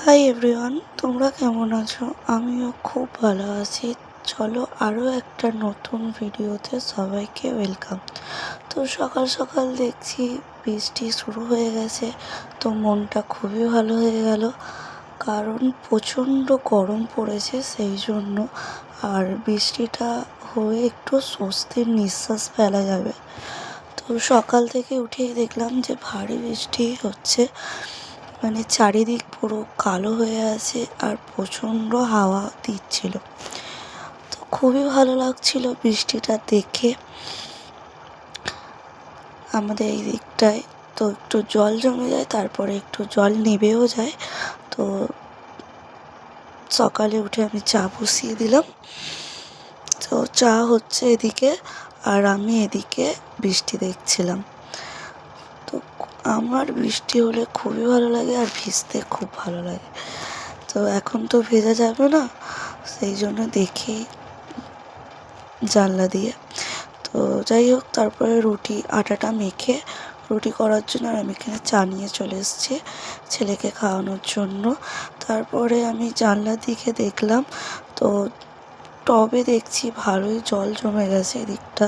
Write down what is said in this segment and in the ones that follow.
Hi everyone, তোমরা কেমন আছো? আমিও খুব ভালো আছি। চলো আরও একটা নতুন ভিডিওতে সবাইকে ওয়েলকাম। তো সকাল সকাল দেখছি বৃষ্টি শুরু হয়ে গেছে, তো মনটা খুবই ভালো হয়ে গেল, কারণ প্রচণ্ড গরম পড়েছে সেই জন্য। আর বৃষ্টিটা হয়ে একটু স্বস্তির নিঃশ্বাস ফেলা যাবে। তো সকাল থেকে উঠেই দেখলাম যে ভারী বৃষ্টি হচ্ছে, মানে চারিদিক পুরো কালো হয়ে আছে আর প্রচণ্ড হাওয়া দিচ্ছিল। তো খুবই ভালো লাগছিল বৃষ্টিটা দেখে। আমাদের এই দিকটায় তো একটু জল জমে যায়, তারপরে একটু জল নেবেও যায়। তো সকালে উঠে আমি চা বসিয়ে দিলাম। তো চা হচ্ছে এদিকে, আর আমি এদিকে বৃষ্টি দেখছিলাম। তো আমার বৃষ্টি হলে খুবই ভালো লাগে আর ভিজতে খুব ভালো লাগে। তো এখন তো ভেজা যাবে না, সেই জন্য দেখি জানলা দিয়ে। তো যাই হোক, তারপরে আটাটা মেখে রুটি করার জন্য আর আমি এখানে চা নিয়ে চলে এসেছি ছেলেকে খাওয়ানোর জন্য। তারপরে আমি জানলার দিকে দেখলাম, তো টবে দেখছি ভালোই জল জমে গেছে এদিকটা,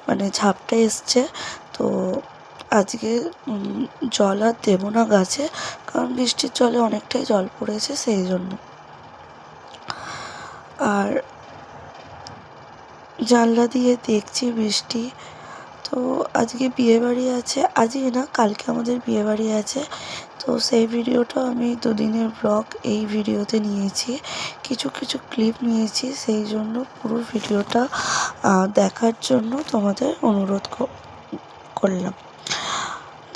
মানে ঝাপটা এসছে। তো আজকে জল আর দেবো না গাছে, কারণ বৃষ্টির জলে অনেকটাই জল পড়েছে সেই জন্য। আর জানলা দিয়ে দেখছি বৃষ্টি। তো আজকে বিয়েবাড়ি আছে, আজকে না কালকে আমাদের বিয়েবাড়ি আছে। তো সেই ভিডিওটা আমি দুদিনের ব্লগ এই ভিডিওতে নিয়েছি, কিছু কিছু ক্লিপ নিয়েছি, সেই জন্য পুরো ভিডিওটা দেখার জন্য তোমাদের অনুরোধ করলাম।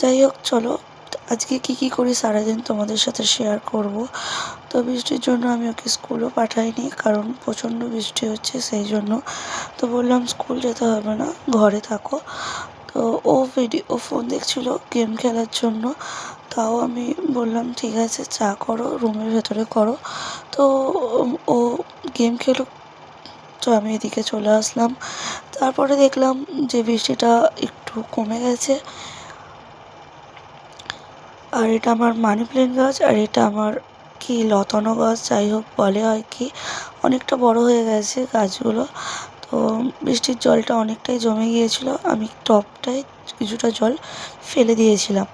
যাই হোক, চলো আজকে কি করি সারাদিন তোমাদের সাথে শেয়ার করব। তো বৃষ্টির জন্য আমি ওকে স্কুলও পাঠাইনি, কারণ প্রচণ্ড বৃষ্টি হচ্ছে সেই জন্য। তো বললাম স্কুল যেতে হবে না, ঘরে থাকো। তো ও ফোন দেখছিল গেম খেলার জন্য। তাও আমি বললাম ঠিক আছে, চা করো, রুমের ভেতরে করো। তো ও গেম খেলুক, তো আমি এদিকে চলে আসলাম। তারপরে দেখলাম যে বৃষ্টিটা একটু কমে গেছে। আর এটা আমার মানি প্ল্যান্ট গাছ, আর এটা আমার কি লতানো গাছ যাই হোক বলে হয় কি, অনেকটা বড় হয়ে গেছে গাছগুলো। তো বৃষ্টির জলটা অনেকটাই জমে গিয়েছিল, আমি টবটায় কিছুটা জল ফেলে দিয়েছিলাম।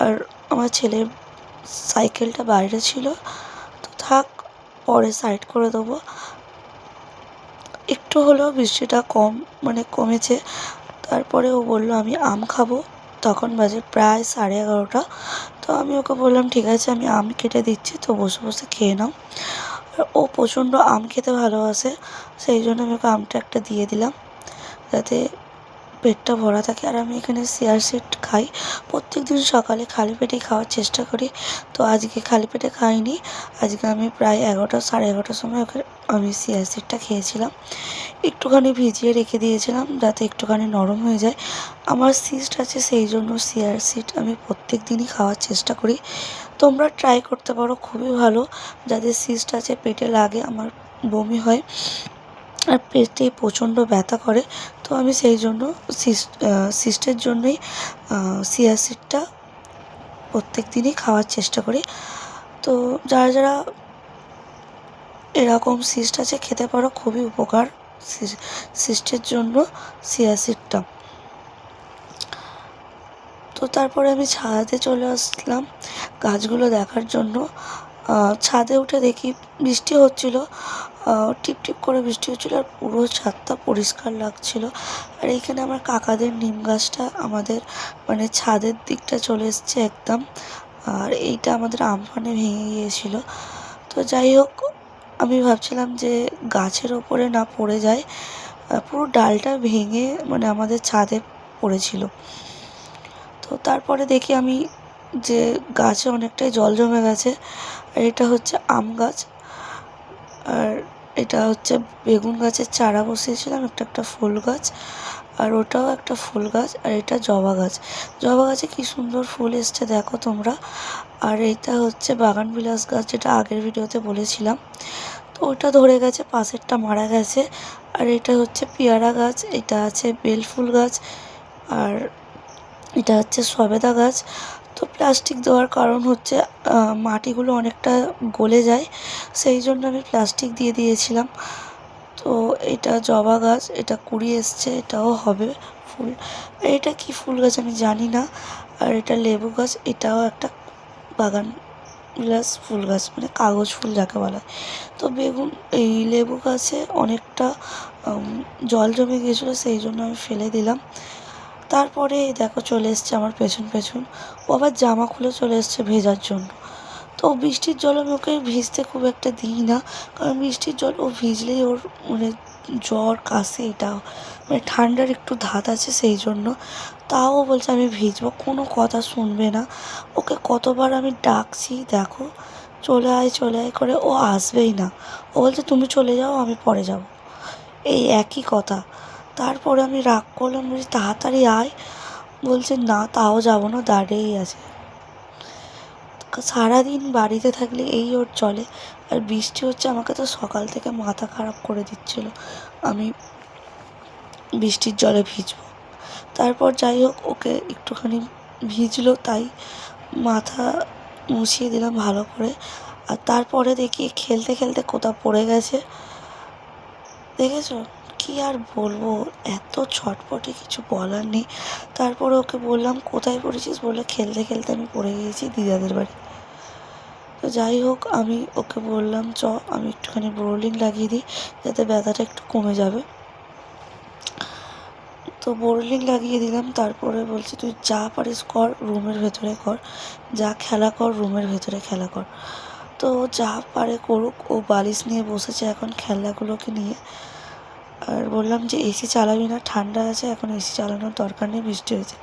আর আমার ছেলের সাইকেলটা বাইরে ছিল, তো থাক, পরে সাইড করে দেবো। একটু হলেও বৃষ্টিটা কমেছে। তারপরে ও বলল আমি আম খাবো, তখন বাজে প্রায় 11:30। তো আমি ওকে বললাম ঠিক আছে, আমি আম কেটে দিচ্ছি, তো বসে বসে খেয়ে নাও। আর ও প্রচণ্ড আম খেতে ভালোবাসে, সেই জন্য আমি ওকে আমটা একটা দিয়ে দিলাম যাতে পেটটা ভরা থাকে। আর আমি এখানে চিয়া সিড খাই, প্রত্যেকদিন সকালে খালি পেটেই খাওয়ার চেষ্টা করি। তো আজকে খালি পেটে খাইনি, আজকে আমি প্রায় 11টা 11:30টার সময় ওকে আমি চিয়া সিডটা খেয়েছিলাম। একটুখানি ভিজিয়ে রেখে দিয়েছিলাম যাতে একটুখানি নরম হয়ে যায়। আমার সিস্ট আছে সেই জন্য চিয়া সিড আমি প্রত্যেক দিনই খাওয়ার চেষ্টা করি। তোমরা ট্রাই করতে পারো, খুবই ভালো। যাদের সিস্ট আছে, পেটে লাগে, আমার বমি হয় আর পেটে প্রচণ্ড ব্যথা করে, তো আমি সেই জন্য সিস্টের জন্যই চিয়া সিডটা প্রত্যেক দিনই খাওয়ার চেষ্টা করি। তো যারা যারা এরকম সিস্ট আছে খেতে পারো, খুবই উপকার সিস্টের জন্য চিয়া সিডটা। তো তারপরে আমি ছাদে চলে আসলাম গাছগুলো দেখার জন্য। ছাদে উঠে দেখি বৃষ্টি হচ্ছিল, টিপ টিপ করে বৃষ্টি হচ্ছিলো, আর পুরো ছাদটা পরিষ্কার লাগছিল। আর এইখানে আমার কাকাদের নিম গাছটা আমাদের মানে ছাদের দিকটা চলে এসছে একদম। আর এইটা আমাদের আমফানে ভেঙে গিয়েছিল। তো যাই হোক, আমি ভাবছিলাম যে গাছের ওপরে না পড়ে যায়, পুরো ডালটা ভেঙে মানে আমাদের ছাদে পড়েছিল। তো তারপরে দেখি আমি যে গাছে অনেকটাই জল জমে গেছে। আর এটা হচ্ছে আম গাছ, আর এটা হচ্ছে বেগুন গাছের চারা বসিয়েছিলাম, একটা ফুল গাছ, আর ওটাও একটা ফুল গাছ। আর এটা জবা গাছ, জবা গাছে কি সুন্দর ফুল এসছে দেখো তোমরা। আর এটা হচ্ছে বাগানবিলাস গাছ, যেটা আগের ভিডিওতে বলেছিলাম। তো ওটা ধরে গেছে, পাশেরটা মারা গেছে। আর এটা হচ্ছে পেয়ারা গাছ, এটা আছে বেল ফুল গাছ, আর এটা হচ্ছে সবেদা গাছ। তো প্লাস্টিক দেওয়ার কারণ হচ্ছে মাটিগুলো অনেকটা গলে যায়, সেই জন্য আমি প্লাস্টিক দিয়ে দিয়েছিলাম। তো এটা জবা গাছ, এটা কুড়ি এসছে, এটাও হবে ফুল। আর এটা কী ফুল গাছ আমি জানি না। আর এটা লেবু গাছ, এটাও একটা বাগান বিলাস ফুল গাছ, মানে কাগজ ফুল যাকে বলা হয়। তো এই লেবু গাছে অনেকটা জল জমে গিয়েছিলো, সেই জন্য আমি ফেলে দিলাম। তারপরে দেখো চলে এসছে আমার পেছন পেছন, ও আবার জামা খুলে চলে এসছে ভেজার জন্য। তো বৃষ্টির জল আমি ওকে ভিজতে খুব একটা দিই না, কারণ বৃষ্টির জল ও ভিজলেই ওর মানে জ্বর কাশি, এটা মানে ঠান্ডার একটু ধাত আছে, সেই জন্য। তাও ও বলছে আমি ভিজবো, কোনো কথা শুনবে না। ওকে কতবার আমি ডাকছি, দেখো চলে আয় করে, ও আসবেই না। ও বলছে তুমি চলে যাও, আমি পরে যাব, এই একই কথা। তারপরে আমি রাগ করলাম, বলছি তাড়াতাড়ি আয়। বলছে না, তাও যাবো না, দাঁড়িয়েই আছে। সারাদিন বাড়িতে থাকলে এই ওর চলে। আর বৃষ্টি হচ্ছে, আমাকে তো সকাল থেকে মাথা খারাপ করে দিচ্ছিল আমি বৃষ্টির জলে ভিজবো। তারপর যাই হোক, ওকে একটুখানি ভিজলো তাই মাথা মুছিয়ে দিলাম ভালো করে। আর তারপরে দেখি খেলতে খেলতে কোথাও পড়ে গেছে, দেখেছো? কি আর বলবো, এত ছটপটে, কিছু বলার নেই। তারপরে ওকে বললাম কোথায় পড়েছিস, বলে খেলতে খেলতে আমি পড়ে গিয়েছি দিদাদের বাড়ি। তো যাই হোক, আমি ওকে বললাম আমি একটুখানি বোরোলিন লাগিয়ে দিই, যাতে ব্যথাটা একটু কমে যাবে। তো বোরোলিন লাগিয়ে দিলাম। তারপরে বলছি তুই যা পারিস কর, রুমের ভেতরে কর, যা খেলা কর রুমের ভেতরে খেলা কর। তো যা পারে করুক, ও বালিশ নিয়ে বসেছে এখন খেলনাগুলোকে নিয়ে। আর বললাম যে এসি চালাবি না, ঠান্ডা আছে, এখন এসি চালানোর দরকার নেই, বৃষ্টি হয়েছে।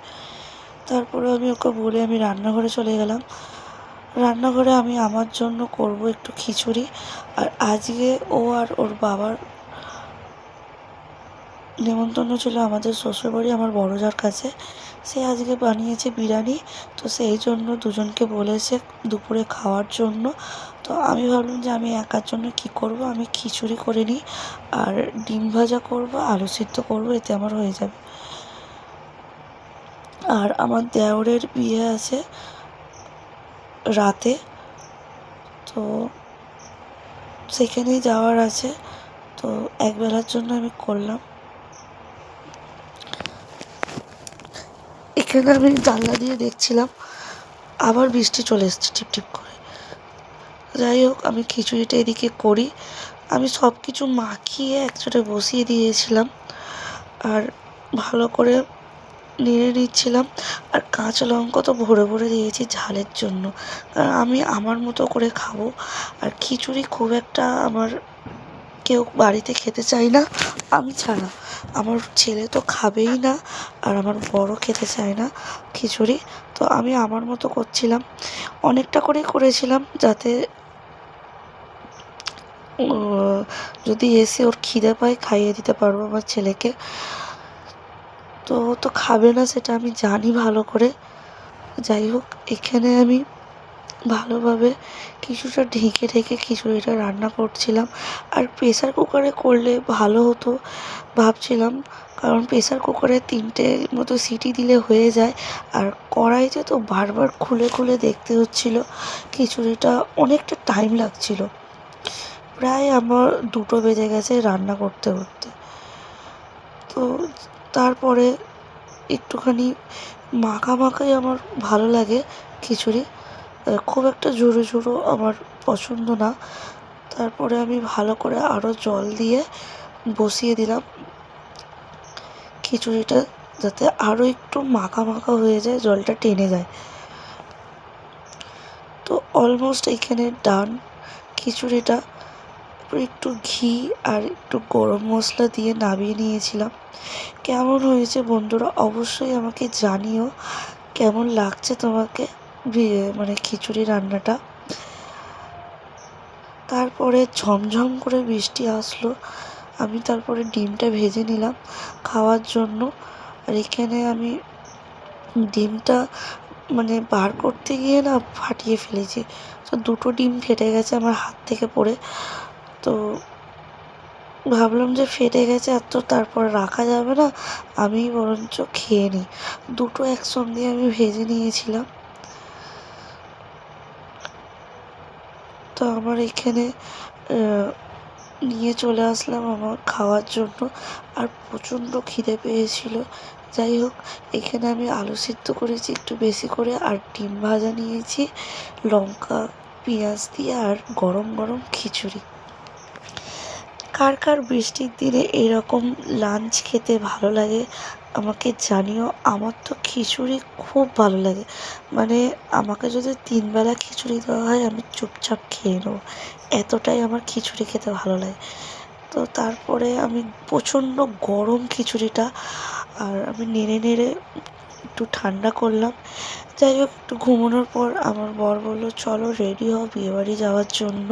তারপরে আমি ওকে বলে আমি রান্নাঘরে চলে গেলাম। রান্নাঘরে আমি আমার জন্য করব একটু খিচুড়ি। আর আজকে ও আর ওর বাবার নেমন্তন্ন ছিল আমাদের শ্বশুরবাড়ি, আমার বড় জার কাছে। সে আজকে বানিয়েছে বিরিয়ানি, তো সেই জন্য দুজনকে বলেছে দুপুরে খাওয়ার জন্য। তো আমি ভাবলাম যে আমি একার জন্য কী করব, আমি খিচুড়ি করে নিই, আর ডিম ভাজা করব, আলু সিদ্ধ করব, এতে আমার হয়ে যাবে। আর আমার দেওরের বিয়ে আছে রাতে, তো সেখানেই যাওয়ার আছে। তো একবেলার জন্য আমি করলাম। এখানে আমি জানলা দিয়ে দেখছিলাম, আবার বৃষ্টি চলে এসছে টিপটিপ করে। যাই হোক, আমি খিচুড়িটা এদিকে করি। আমি সব কিছু মাখিয়ে একচোটে বসিয়ে দিয়েছিলাম, আর ভালো করে নেড়ে নিচ্ছিলাম। আর কাঁচা লঙ্কা তো ভরে ভরে দিয়েছি ঝালের জন্য, কারণ আমি আমার মতো করে খাবো। আর খিচুড়ি খুব একটা আমার কেউ বাড়িতে খেতে চায় না, আমি ছাড়া। আমার ছেলে তো খাবেই না, আর আমার বড় খেতে চায় না খিচুড়ি। তো আমি আমার মতো করছিলাম, অনেকটা করেই করেছিলাম, যাতে যদি এসে ওর খিদে পায় খাইয়ে দিতে পারবো আমার ছেলেকে। তো ও তো খাবে না, সেটা আমি জানি ভালো করে। যাই হোক, এখানে আমি ভালোভাবে কিছুটা ঢেকে ঢেকে খিচুড়িটা রান্না করছিলাম। আর প্রেসার কুকারে করলে ভালো হতো ভাবছিলাম, কারণ প্রেসার কুকারে 3টে মতো সিটি দিলে হয়ে যায়। আর কড়াইতে তো বারবার খুলে খুলে দেখতে হচ্ছিলো, খিচুড়িটা অনেকটা টাইম লাগছিলো। প্রায় আমার 2টো বেজে গেছে রান্না করতে করতে। তো তারপরে একটুখানি মাখা মাখাই আমার ভালো লাগে খিচুড়ি, খুব একটা ঝুরো ঝুরো আমার পছন্দ না। তারপরে আমি ভালো করে আরও জল দিয়ে বসিয়ে দিলাম খিচুড়িটা, যাতে আরও একটু মাখা মাখা হয়ে যায়, জলটা টেনে যায়। তো অলমোস্ট এখানে ডান খিচুড়িটা। একটু ঘি আর একটু গরম মশলা দিয়ে নামিয়ে নিয়েছিলাম। কেমন হয়েছে বন্ধুরা অবশ্যই আমাকে জানিও, কেমন লাগছে তোমাকে মানে খিচুড়ি রান্নাটা। তারপরে ঝমঝম করে বৃষ্টি আসলো, আমি তারপরে ডিমটা ভেজে নিলাম খাওয়ার জন্য। আর এখানে আমি ডিমটা মানে বার করতে গিয়ে না ফাটিয়ে ফেলেছি, তো 2টো ডিম ফেটে গেছে আমার হাত থেকে পড়ে। তো ভাবলাম যে ফেটে গেছে আর তো তারপর রাখা যাবে না, আমি বরঞ্চ খেয়ে নিই। 2টো একসঙ্গে আমি ভেজে নিয়েছিলাম। তো আমার এখানে নিয়ে চলে আসলাম আমার খাওয়ার জন্য। আর প্রচণ্ড খিদে পেয়েছিল। যাই হোক, এখানে আমি আলু সিদ্ধ করেছি একটু বেশি করে, আর ডিম ভাজা নিয়েছি লঙ্কা পেঁয়াজ দিয়ে, আর গরম গরম খিচুড়ি। কার কার বৃষ্টির দিনে এরকম লাঞ্চ খেতে ভালো লাগে আমাকে জানিও। আমার তো খিচুড়ি খুব ভালো লাগে, মানে আমাকে যদি 3 বেলা খিচুড়ি দেওয়া হয় আমি চুপচাপ খেয়ে নেবো, এতটাই আমার খিচুড়ি খেতে ভালো লাগে। তো তারপরে আমি প্রচণ্ড গরম খিচুড়িটা, আর আমি নেড়ে নেড়ে একটু ঠান্ডা করলাম। যাই হোক, একটু ঘুমানোর পর আমার বর বললো চলো রেডি হও বিয়েবাড়ি যাওয়ার জন্য।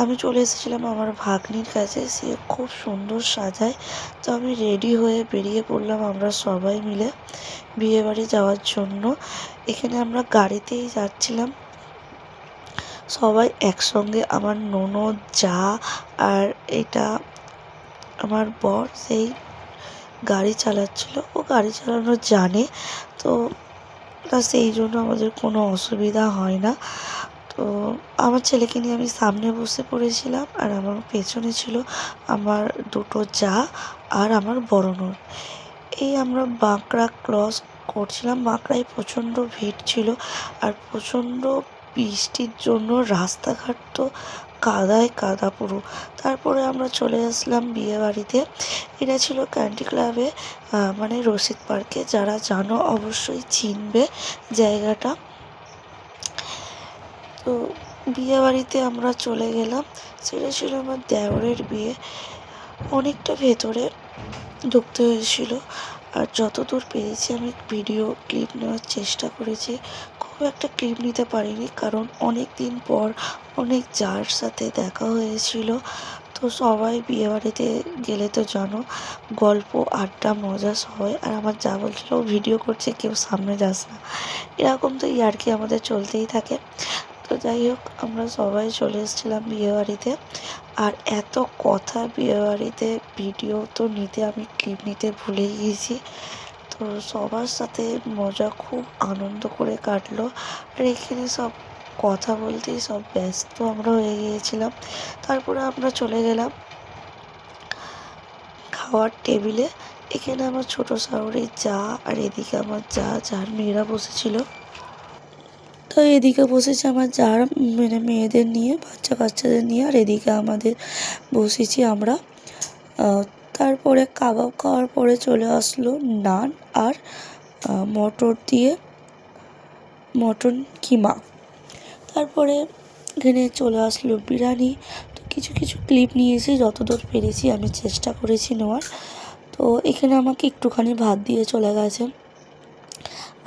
আমি চলে এসেছিলাম আমার ভাগ্নির কাছে, সে খুব সুন্দর সাজায়। তো আমি রেডি হয়ে বেরিয়ে পড়লাম আমরা সবাই মিলে বিয়েবাড়ি যাওয়ার জন্য। এখানে আমরা গাড়িতেই যাচ্ছিলাম সবাই একসঙ্গে, আমার ননদ যা আর এটা আমার বর, সেই গাড়ি চালাচ্ছিল, ও গাড়ি চালানো জানে, তো সেই জন্য আমাদের কোনো অসুবিধা হয় না। তো আমার ছেলেকে নিয়ে আমি সামনে বসে পড়েছিলাম, আর আমার পেছনে ছিল আমার দুটো জা আর আমার বড় ননদ। এই আমরা বাঁকড়া ক্রস করছিলাম, বাঁকড়ায় প্রচণ্ড ভিড় ছিল, আর প্রচণ্ড বৃষ্টির জন্য রাস্তাঘাট তো কাদায় কাদা পুরো। তারপরে আমরা চলে আসলাম বিয়েবাড়িতে। এটা ছিল ক্যান্টি ক্লাবে, মানে রসিক পার্কে, যারা জানো অবশ্যই চিনবে জায়গাটা। তো বিয়েবাড়িতে আমরা চলে গেলাম, সেটা ছিল আমার দেওরের বিয়ে। অনেকটা ভেতরে ঢুকতে হয়েছিল, আর যতদূর পেরেছি আমি ভিডিও ক্লিপ নেওয়ার চেষ্টা করেছি। খুব একটা ক্লিপ নিতে পারিনি, কারণ অনেক দিন পর অনেক যার সাথে দেখা হয়েছিল। তো সবাই বিয়েবাড়িতে গেলে তো জানো গল্প আড্ডা মজা সবাই, আর আমার যা বলছিল ভিডিও করছে কেউ সামনে যাস না, এরকম তো ইয়ার্কি আমাদের চলতেই থাকে। তো যাই হোক, আমরা সবাই চলে এসেছিলাম বিয়েবাড়িতে। আর এত কথা বিয়েবাড়িতে, ভিডিও তো নিতে আমি ক্লিপ নিতে ভুলে গিয়েছি। তো সবার সাথে মজা খুব আনন্দ করে কাটলো। আর এখানে সব কথা বলতেই সব ব্যস্ত আমরা হয়ে গিয়েছিলাম। তারপরে আমরা চলে গেলাম খাওয়ার টেবিলে। এখানে আমার ছোটো শাশুড়ির যা, আর এদিকে আমার যা যার মেয়েরা বসেছিল। তো এদিকে বসেছে আমার যার, মানে মেয়েদের নিয়ে, বাচ্চা কাচ্চাদের নিয়ে, আর এদিকে আমাদের বসেছি আমরা। তারপরে কাবাব খাওয়ার পরে চলে আসলো নান আর মটর দিয়ে মটন কিমা। তারপরে এখানে চলে আসলো বিরিয়ানি। তো কিছু কিছু ক্লিপ নিয়েছি, যতদূর পেরেছি আমি চেষ্টা করেছি নেওয়ার। তো এখানে আমাকে একটুখানি ভাত দিয়ে চলে গেছে,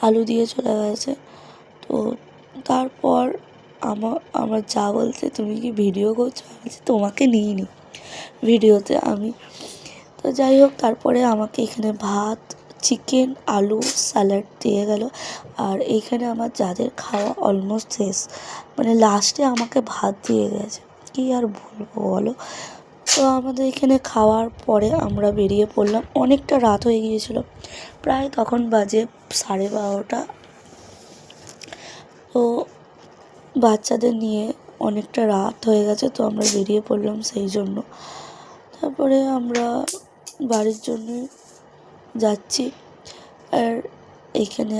আলু দিয়ে চলে গেছে। তো তারপর আমার যা বলছে তুমি কি ভিডিও করছো, আমি বলছি তোমাকে নিইনি ভিডিওতে আমি। তো যাই হোক, তারপরে আমাকে এখানে ভাত, চিকেন, আলু, স্যালাড দিয়ে গেল। আর এইখানে আমার যাদের খাওয়া অলমোস্ট শেষ, মানে লাস্টে আমাকে ভাত দিয়ে গেছে, কী আর বলবো বলো। তো আমাদের এখানে খাওয়ার পরে আমরা বেরিয়ে পড়লাম, অনেকটা রাত হয়ে গিয়েছিল, প্রায় তখন বাজে 12:30। তো বাচ্চাদের নিয়ে অনেকটা রাত হয়ে গেছে, তো আমরা বেরিয়ে পড়লাম সেই জন্য। তারপরে আমরা বাড়ির জন্য যাচ্ছি। আর এইখানে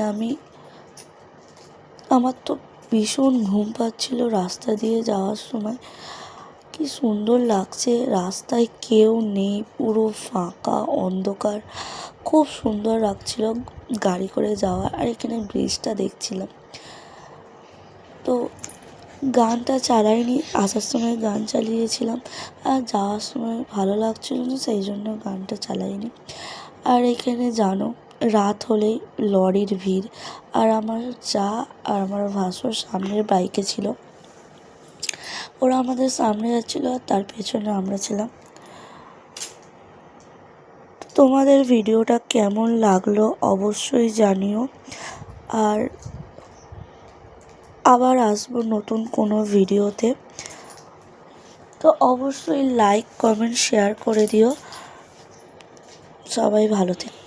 আমার তো ভীষণ ঘুম পাচ্ছিল রাস্তা দিয়ে যাওয়ার সময়। কি সুন্দর লাগছে, রাস্তায় কেউ নেই, পুরো ফাঁকা অন্ধকার, খুব সুন্দর লাগছিল গাড়ি করে যাওয়া। আর এখানে ব্রিজটা দেখছিলাম। তো গানটা চালাইনি, আসার সময় গান চালিয়েছিলাম, আর যাওয়ার সময় ভালো লাগছিল না সেই জন্য গানটা চালাইনি। আর এখানে জানো রাত হলেই লরির ভিড়, আর আমার যা আর আমার ভাসুর সামনের বাইকে ছিল, ওরা আমাদের সামনে যাচ্ছিলো আর তার পেছনে আমরা ছিলাম। তোমাদের ভিডিওটা কেমন লাগলো অবশ্যই জানিও। আর আবার আসবো নতুন কোনো ভিডিওতে, তো অবশ্যই লাইক কমেন্ট শেয়ার করে দিও। সবাই ভালো থেকো।